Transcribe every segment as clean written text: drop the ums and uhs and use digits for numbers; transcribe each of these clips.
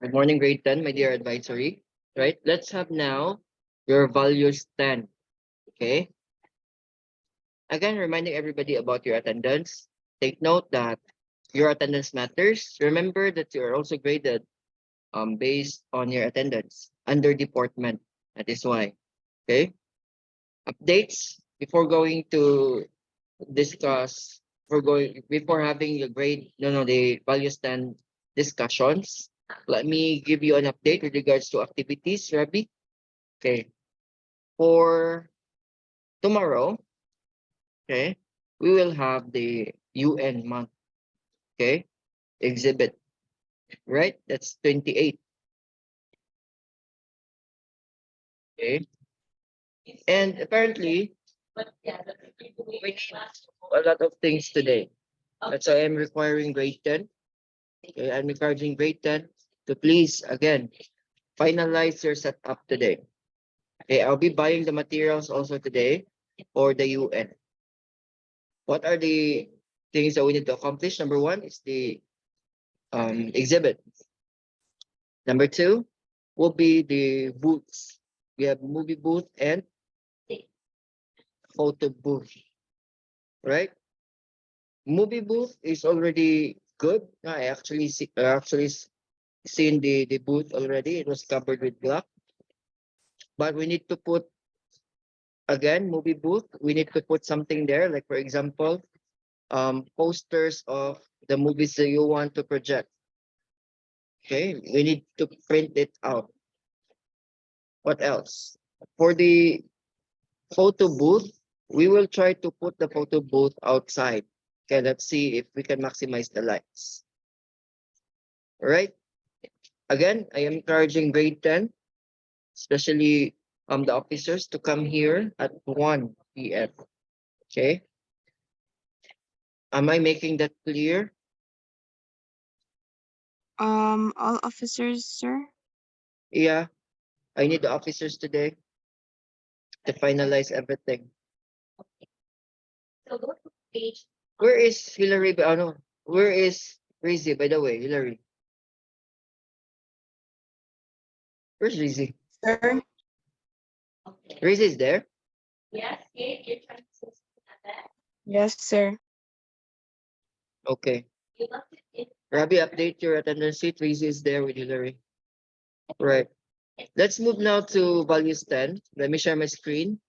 Good morning, grade 10, my dear advisory. Right? Let's have now your values 10. Okay. Again, reminding everybody about your attendance. Take note that your attendance matters. Remember that you are also graded based on your attendance under department. That is why. Okay. Updates before going to discuss before having the the values 10 discussions. Let me give you an update with regards to activities, Rabi. Okay. For tomorrow, okay, we will have the UN month, okay, exhibit, right? That's 28. Okay. And apparently, we need a lot of things today. That's why I'm requiring grade 10. Okay, I'm encouraging grade 10 to please, again, finalize your setup today. Okay, I'll be buying the materials also today for the UN. What are the things that we need to accomplish? Number one is the exhibit. Number two will be the booths. We have movie booth and photo booth, right? Movie booth is already good. I actually seen the booth already. It was covered with black. But we need to put again movie booth. We need to put something there, like for example, posters of the movies that you want to project. Okay, we need to print it out. What else? For the photo booth, we will try to put the photo booth outside. Okay, let's see if we can maximize the lights. All right. Again, I am encouraging grade 10, especially the officers, to come here at 1 p.m. Okay. Am I making that clear? All officers, sir. Yeah. I need the officers today to finalize everything. So go to page. Where is Hillary? Ano? Where is Rizzy, by the way, Hillary? Where's Rizzy? Sir. Okay. Rizzy is there? Yes, Gabe, you're trying to say something like that. Yes, sir. Okay. You left it in. Rabi, update your attendance sheet. Rizzy is there with Hillary. Right. Let's move now to values 10. Let me share my screen.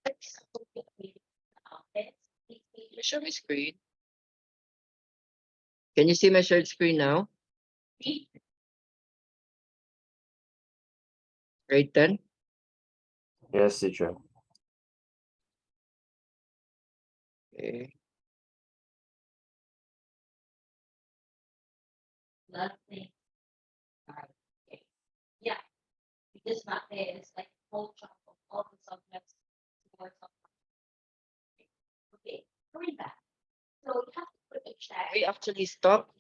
Let me share my screen. Can you see my shared screen now? Grade 10? Yes, teacher. Okay. Nothing. Okay. Yeah. This map there is like whole chunk of all the subjects. Okay, going back. So you have to put a check. We actually stopped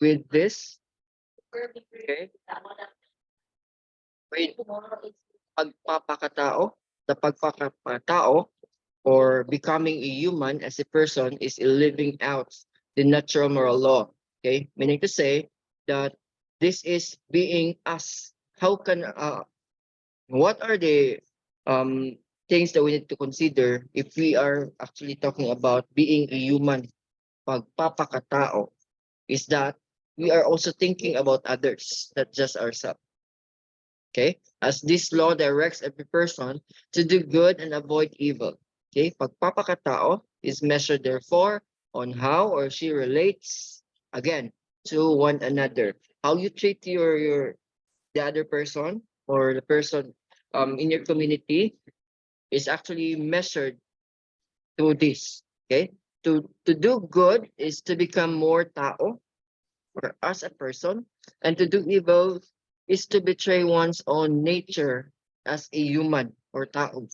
with this. Okay. With pagpapakatao. The pagpapakatao or becoming a human as a person is living out the natural moral law. Okay, meaning to say that this is being us. How can what are the things that we need to consider if we are actually talking about being a human? Pagpapakatao is that we are also thinking about others, not just ourselves. Okay, as this law directs every person to do good and avoid evil. Okay, pagpapakatao is measured therefore on how or she relates again to one another. How you treat your the other person or the person in your community is actually measured to this. Okay, to do good is to become more tao or as a person, and to do evil is to betray one's own nature as a human or tao.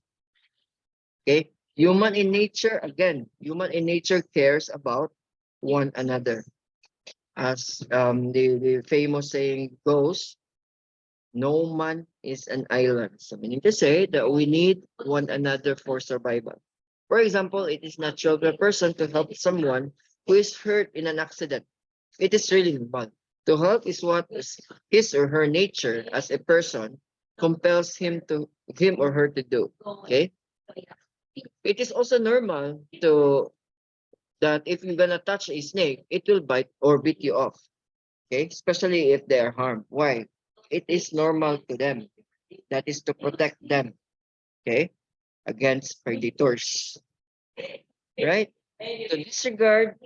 Okay? Human in nature, again, human in nature cares about one another. As the famous saying goes, no man is an island. So meaning to say that we need one another for survival. For example, it is natural for a person to help someone who is hurt in an accident. It is really normal. To help is what his or her nature as a person compels him or her to do. Okay. It is also normal to that if you're gonna touch a snake, it will bite or beat you off. Okay, especially if they are harmed. Why? It is normal to them. That is to protect them. Okay, against predators. Right? To disregard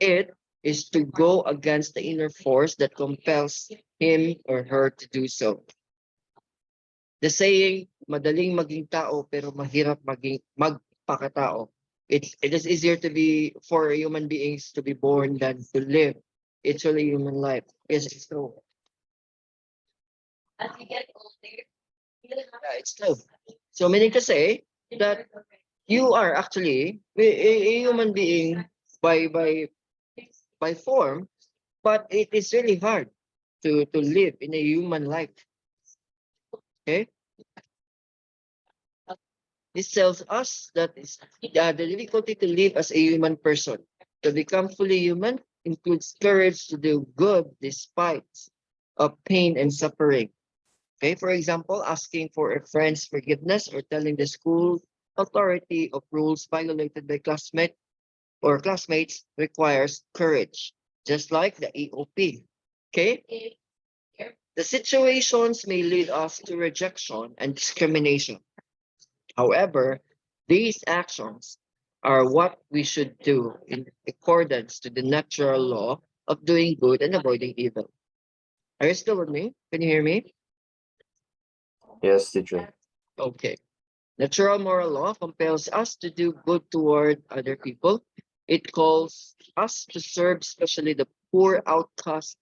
it is to go against the inner force that compels him or her to do so. The saying, madaling maging tao pero mahirap magpakatao. It is easier to be for human beings to be born than to live. It's really human life. Yes, it's true. As you get older, you don't have Yeah, it's true. So meaning to say that you are actually a human being by form, but it is really hard to live in a human life. Okay? This tells us that it's, the difficulty to live as a human person. To become fully human includes courage to do good despite of pain and suffering. Okay, for example, asking for a friend's forgiveness or telling the school authority of rules violated by classmate or classmates requires courage, just like the EOP. Okay, the situations may lead us to rejection and discrimination. However, these actions are what we should do in accordance to the natural law of doing good and avoiding evil. Are you still with me? Can you hear me? Yes, teacher. Okay. Natural moral law compels us to do good toward other people. It calls us to serve especially the poor, outcast,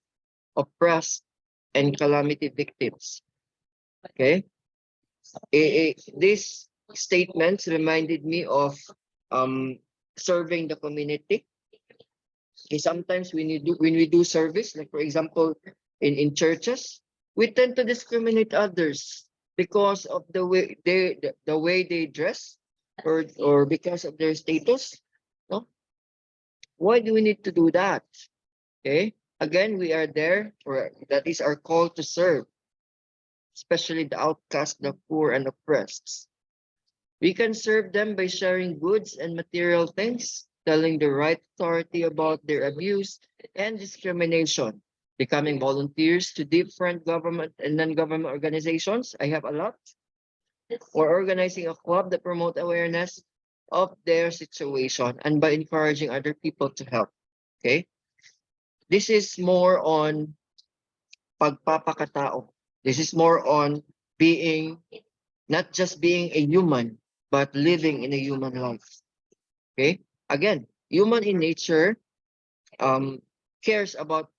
oppressed, and calamity victims. Okay. These statements reminded me of um serving the community. Okay, sometimes when we do service, like for example, in churches, we tend to discriminate others because of the way they dress or because of their status. No? Why do we need to do that? Okay. Again, we are there, or that is our call to serve, especially the outcast, the poor, and oppressed. We can serve them by sharing goods and material things, telling the right authority about their abuse and discrimination, becoming volunteers to different government and non-government organizations. I have a lot. Or organizing a club that promote awareness of their situation and by encouraging other people to help. Okay? This is more on pagpapakatao. This is more on being, not just being a human, but living in a human life. Okay? Again, human in nature cares about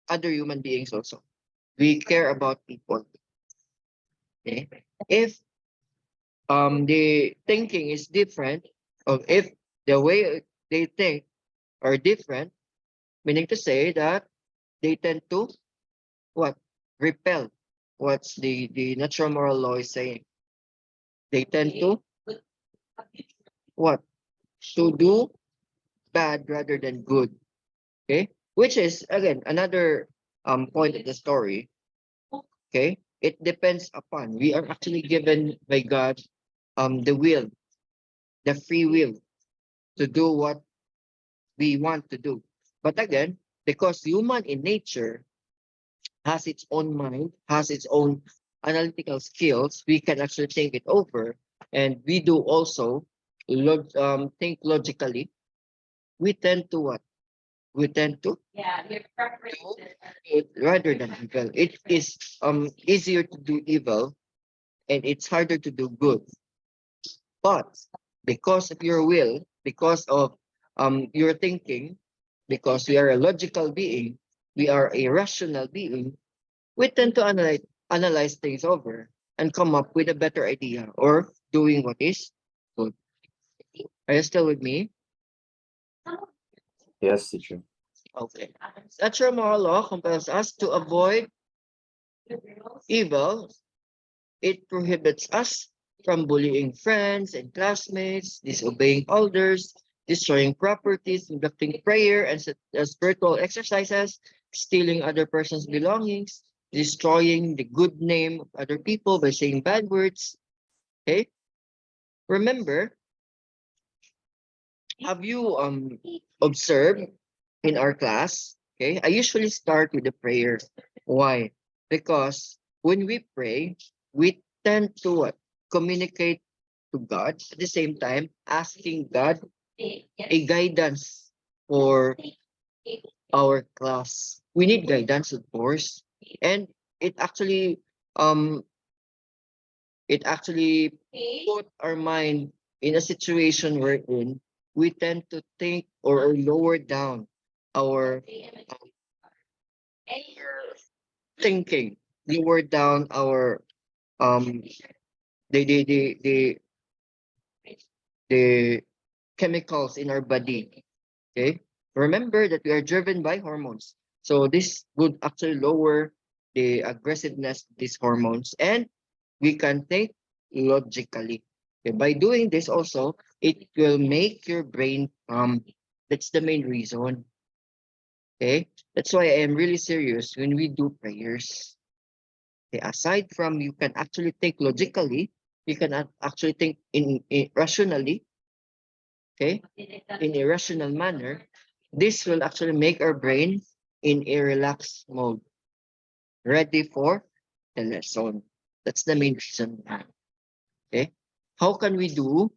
other human beings also. We care about people. Okay? If the thinking is different, or if the way they think are different, meaning to say that they tend to what? Repel what's the natural moral law is saying. They tend to what? To do bad rather than good. Okay? Which is again another point of the story. Okay? It depends upon. We are actually given by God the will, the free will to do what we want to do. But again, because human in nature has its own mind, has its own analytical skills, we can actually think it over, and we do also think logically. We tend to what? We tend to Yeah, your preferences. good rather than evil. It is easier to do evil and it's harder to do good. But because of your will, because of your thinking, because we are a logical being, we are a rational being, we tend to analyze things over and come up with a better idea or doing what is good. Are you still with me? Yes, teacher. Okay. Natural moral law compels us to avoid evil. It prohibits us from bullying friends and classmates, disobeying elders, destroying properties, neglecting prayer and spiritual exercises, stealing other person's belongings, destroying the good name of other people by saying bad words. Okay? Remember, have you observed in our class? Okay, I usually start with the prayer. Why? Because when we pray, we tend to what? Communicate to God at the same time asking God a guidance for our class. We need guidance, of course, and it actually um put our mind in a situation wherein we tend to think or lower down our thinking, lower down our um the the the the, the chemicals in our body. Okay, remember that we are driven by hormones, so this would actually lower the aggressiveness of these hormones, and we can think logically. Okay, by doing this also, it will make your brain calm. That's the main reason. Okay, that's why I am really serious when we do prayers. Okay, aside from you can actually think logically, you can actually think in rationally, okay, in a rational manner. This will actually make our brain in a relaxed mode, ready for the lesson. That's the main reason. Okay, how can we do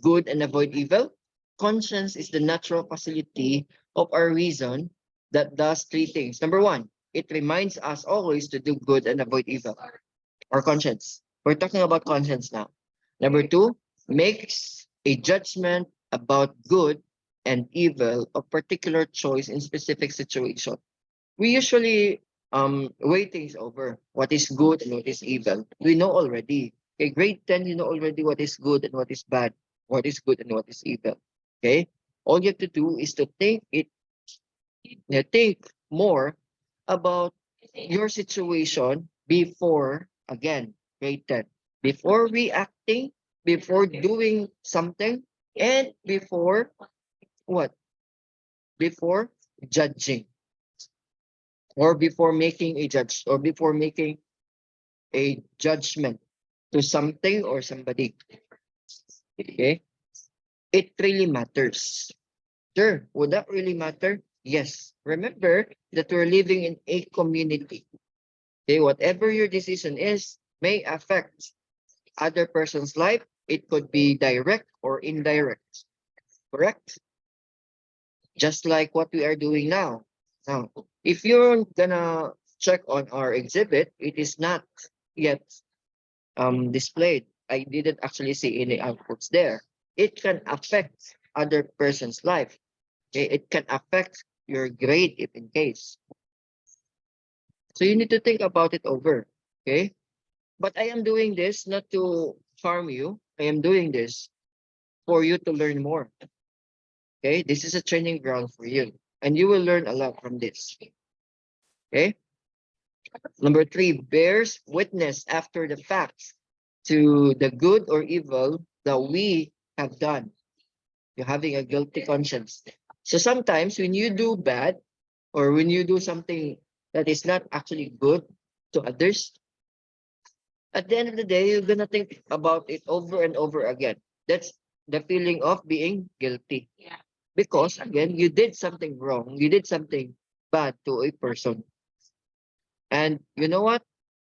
good and avoid evil? Conscience is the natural facility of our reason that does three things. Number one, it reminds us always to do good and avoid evil. Our conscience. We're talking about conscience now. Number two, makes a judgment about good and evil of particular choice in specific situation. We usually weigh things over what is good and what is evil. We know already. Okay, grade 10, you know already what is good and what is bad, what is good and what is evil. Okay? All you have to do is to think more about your situation before, again, grade 10. Before reacting, before doing something, and before what? Before judging, or before making a judge, or before making a judgment to something or somebody. Okay? It really matters. Sure. Would that really matter? Yes. Remember that we're living in a community. Okay, whatever your decision is may affect other person's life. It could be direct or indirect. Correct? Just like what we are doing now. Now, if you're gonna check on our exhibit, it is not yet displayed. I didn't actually see any outputs there. It can affect other person's life. Okay? It can affect your grade if in case. So you need to think about it over. Okay? But I am doing this not to harm you. I am doing this for you to learn more. Okay? This is a training ground for you. And you will learn a lot from this. Okay? Number three, bears witness after the fact to the good or evil that we have done. You're having a guilty conscience. So sometimes when you do bad or when you do something that is not actually good to others, at the end of the day, you're gonna think about it over and over again. That's the feeling of being guilty. Yeah. Because again, you did something wrong, you did something bad to a person. And you know what?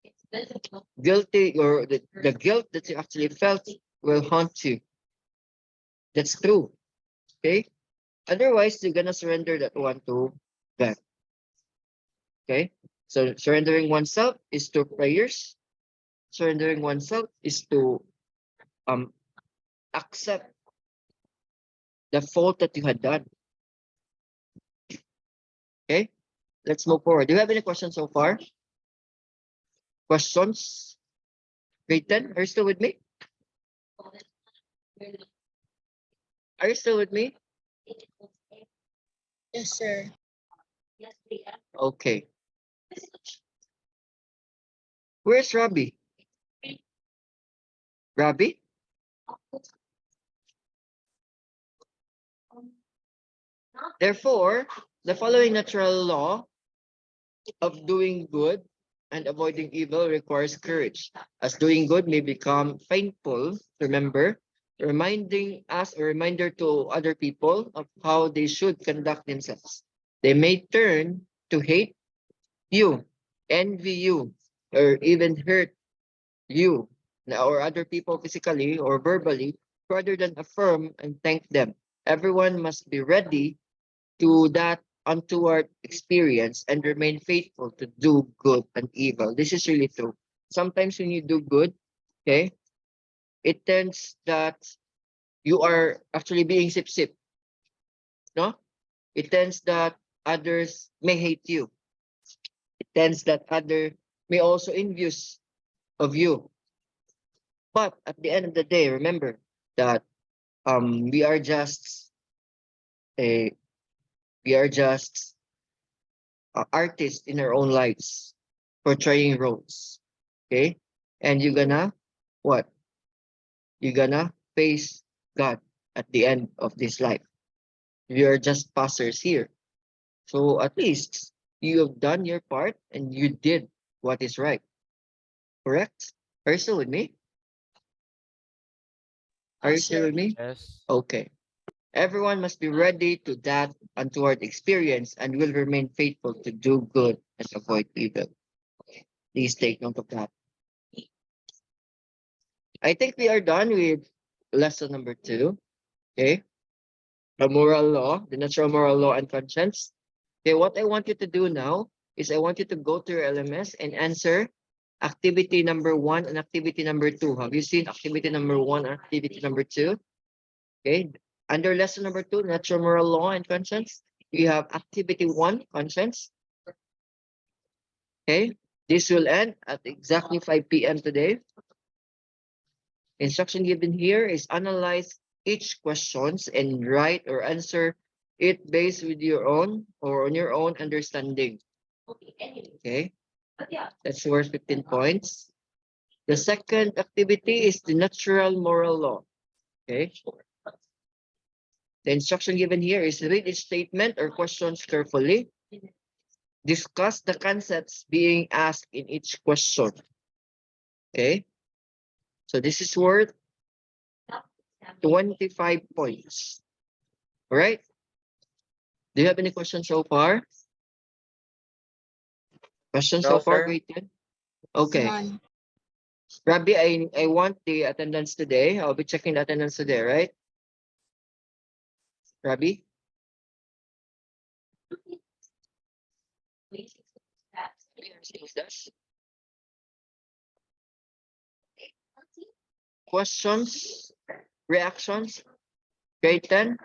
It's visible. Guilty or the guilt that you actually felt will haunt you. That's true. Okay? Otherwise, you're gonna surrender that one to God. Okay? So surrendering oneself is to prayers. Surrendering oneself is to um accept the fault that you had done. Okay? Let's move forward. Do you have any questions so far? Questions? Grade 10, are you still with me? Are you still with me? Yes, sir. Yes, we are. Okay. Where's Robbie? Robbie? Therefore, the following natural law of doing good and avoiding evil requires courage, as doing good may become painful. Remember, reminding us a reminder to other people of how they should conduct themselves. They may turn to hate you, envy you, or even hurt you or other people physically or verbally rather than affirm and thank them. Everyone must be ready to that untoward experience and remain faithful to do good and evil. This is really true. Sometimes when you do good, okay, it tends that you are actually being sip. No? It tends that others may hate you. It tends that other may also envious of you. But at the end of the day, remember that we are just a we are just artists in our own lives, portraying roles. Okay? And you're gonna what? You're gonna face God at the end of this life. We are just passers here. So at least you have done your part and you did what is right. Correct? Are you still with me? Are you still with me? Yes. Okay. Everyone must be ready to that untoward experience and will remain faithful to do good and avoid evil. Please take note of that. I think we are done with lesson number 2. Okay. The moral law, the natural moral law and conscience. Okay, what I want you to do now is I want you to go to your LMS and answer activity number 1 and activity number 2. Have you seen activity number 1 and activity number 2? Okay. Under lesson number 2, natural moral law and conscience, we have activity 1, conscience. Okay. This will end at exactly 5 p.m. today. Instruction given here is analyze each questions and write or answer it based with your own or on your own understanding. Okay, anyway, Okay. but yeah. That's worth 15 points. The second activity is the natural moral law. Okay. The instruction given here is read each statement or questions carefully. Discuss the concepts being asked in each question. Okay. So this is worth 25 points. All right. Do you have any questions so far? Questions No, so far, sir. grade 10? Okay. None. Rabbi, I want the attendance today. I'll be checking the attendance today, right? Rabbi? Questions? Reactions? Grade 10?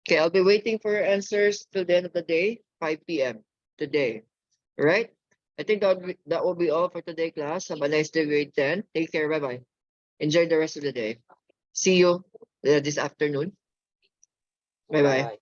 Okay, I'll be waiting for your answers till the end of the day, 5 p.m. today. All right? I think that will be all for today, class. Have a nice day, grade 10. Take care. Bye-bye. Enjoy the rest of the day. See you this afternoon. Bye-bye.